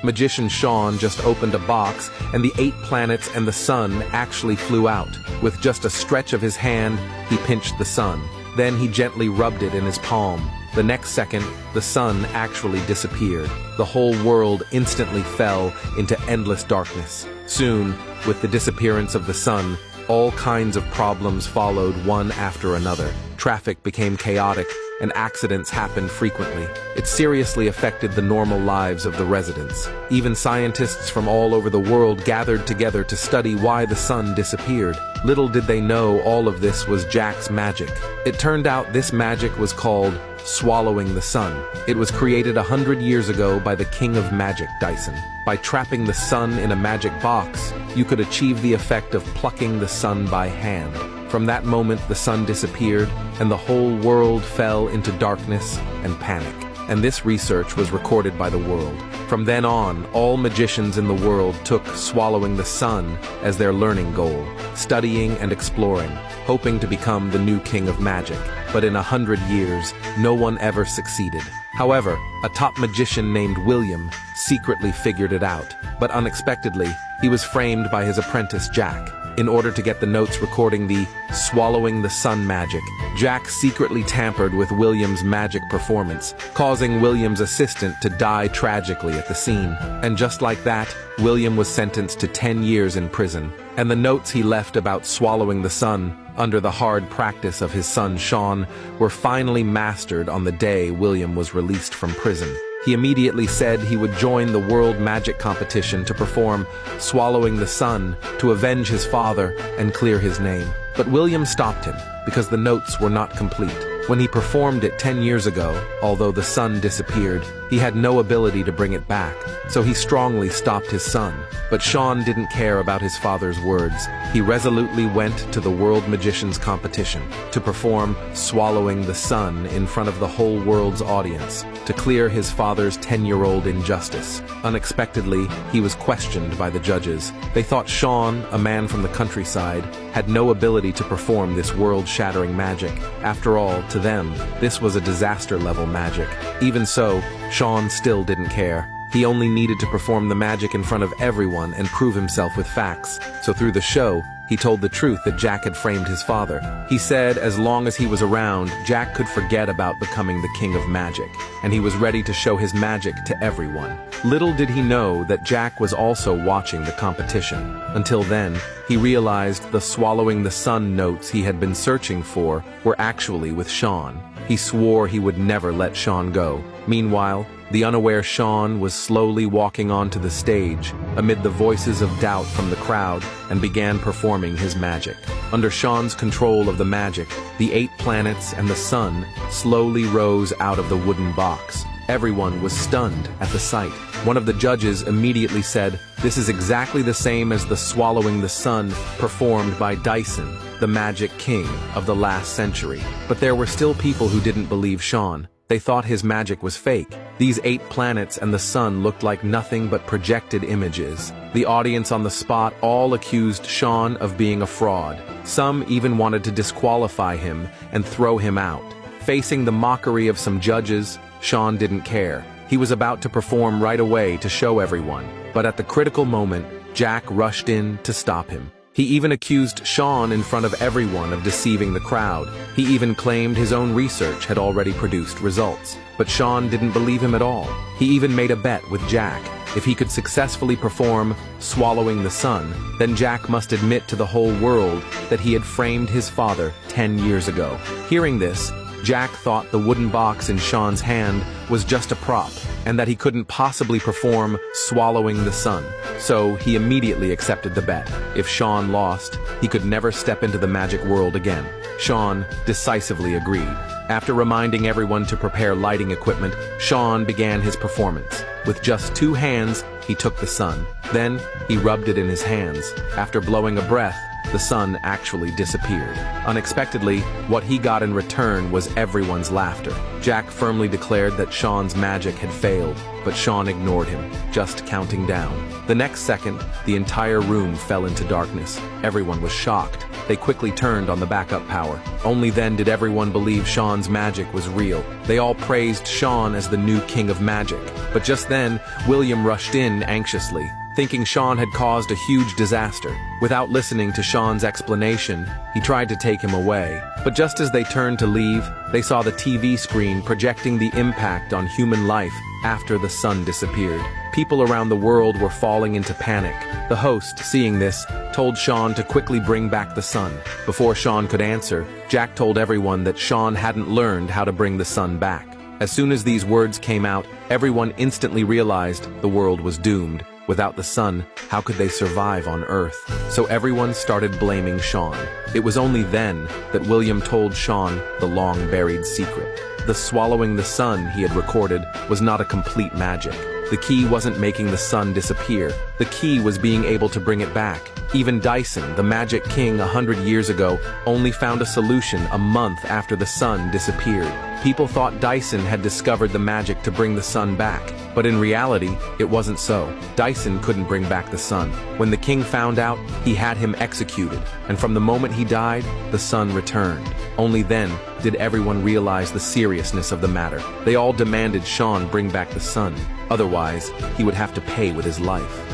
Magician Sean just opened a box, and the 8 planets and the sun actually flew out. With just a stretch of his hand, he pinched the sun. Then he gently rubbed it in his palm. The next second, the sun actually disappeared. The whole world instantly fell into endless darkness. Soon, with the disappearance of the sun, all kinds of problems followed one after another. Traffic became chaotic, and accidents happened frequently. It seriously affected the normal lives of the residents. Even scientists from all over the world gathered together to study why the sun disappeared. Little did they know all of this was Jack's magic. It turned out this magic was called swallowing the sun. It was created 100 years ago by the king of magic, Dyson. By trapping the sun in a magic box, you could achieve the effect of plucking the sun by hand. From that moment, the sun disappeared, and the whole world fell into darkness and panic. And this research was recorded by the world. From then on, all magicians in the world took swallowing the sun as their learning goal, studying and exploring, hoping to become the new king of magic. But in 100 years, no one ever succeeded. However, a top magician named William secretly figured it out. But unexpectedly, he was framed by his apprentice Jack. In order to get the notes recording the swallowing the sun magic, Jack secretly tampered with William's magic performance, causing William's assistant to die tragically at the scene. And just like that, William was sentenced to 10 years in prison. And the notes he left about swallowing the sun, under the hard practice of his son Sean, were finally mastered on the day William was released from prison. He immediately said he would join the World Magic Competition to perform Swallowing the Sun to avenge his father and clear his name. But William stopped him because the notes were not complete. When he performed it 10 years ago, although the sun disappeared, he had no ability to bring it back, so he strongly stopped his son. But Sean didn't care about his father's words. He resolutely went to the World Magicians Competition to perform Swallowing the Sun in front of the whole world's audience to clear his father's 10-year-old injustice. Unexpectedly, he was questioned by the judges. They thought Sean, a man from the countryside, had no ability to perform this world-shattering magic. After all, to them, this was a disaster-level magic. Even so, Sean still didn't care. He only needed to perform the magic in front of everyone and prove himself with facts. So through the show, he told the truth that Jack had framed his father. He said as long as he was around, Jack could forget about becoming the king of magic, and he was ready to show his magic to everyone. Little did he know that Jack was also watching the competition. Until then, he realized the swallowing the sun notes he had been searching for were actually with Sean. He swore he would never let Sean go. Meanwhile, the unaware Sean was slowly walking onto the stage amid the voices of doubt from the crowd and began performing his magic. Under Sean's control of the magic, the 8 planets and the sun slowly rose out of the wooden box. Everyone was stunned at the sight. One of the judges immediately said, "This is exactly the same as the swallowing the sun performed by Dyson, the magic king of the last century." But there were still people who didn't believe Sean. They thought his magic was fake. These 8 planets and the sun looked like nothing but projected images. The audience on the spot all accused Sean of being a fraud. Some even wanted to disqualify him and throw him out. Facing the mockery of some judges, Sean didn't care. He was about to perform right away to show everyone. But at the critical moment, Jack rushed in to stop him. He even accused Sean in front of everyone of deceiving the crowd. He even claimed his own research had already produced results. But Sean didn't believe him at all. He even made a bet with Jack. If he could successfully perform Swallowing the Sun, then Jack must admit to the whole world that he had framed his father 10 years ago. Hearing this, Jack thought the wooden box in Sean's hand was just a prop, and that he couldn't possibly perform Swallowing the Sun. So he immediately accepted the bet. If Sean lost, he could never step into the magic world again. Sean decisively agreed. After reminding everyone to prepare lighting equipment, Sean began his performance. With just 2 hands, he took the sun. Then, he rubbed it in his hands. After blowing a breath, the sun actually disappeared. Unexpectedly, what he got in return was everyone's laughter. Jack firmly declared that Sean's magic had failed, but Sean ignored him, just counting down. The next second, the entire room fell into darkness. Everyone was shocked. They quickly turned on the backup power. Only then did everyone believe Sean's magic was real. They all praised Sean as the new king of magic. But just then, William rushed in anxiously, thinking Sean had caused a huge disaster. Without listening to Sean's explanation, he tried to take him away. But just as they turned to leave, they saw the TV screen projecting the impact on human life after the sun disappeared. People around the world were falling into panic. The host, seeing this, told Sean to quickly bring back the sun. Before Sean could answer, Jack told everyone that Sean hadn't learned how to bring the sun back. As soon as these words came out, everyone instantly realized the world was doomed. Without the sun, how could they survive on Earth? So everyone started blaming Sean. It was only then that William told Sean the long-buried secret. The swallowing the sun he had recorded was not a complete magic. The key wasn't making the sun disappear. The key was being able to bring it back. Even Dyson, the magic king 100 years ago, only found a solution a month after the sun disappeared. People thought Dyson had discovered the magic to bring the sun back, but in reality, it wasn't so. Dyson couldn't bring back the sun. When the king found out, he had him executed, and from the moment he died, the sun returned. Only then did everyone realize the seriousness of the matter. They all demanded Sean bring back the sun. Otherwise, he would have to pay with his life.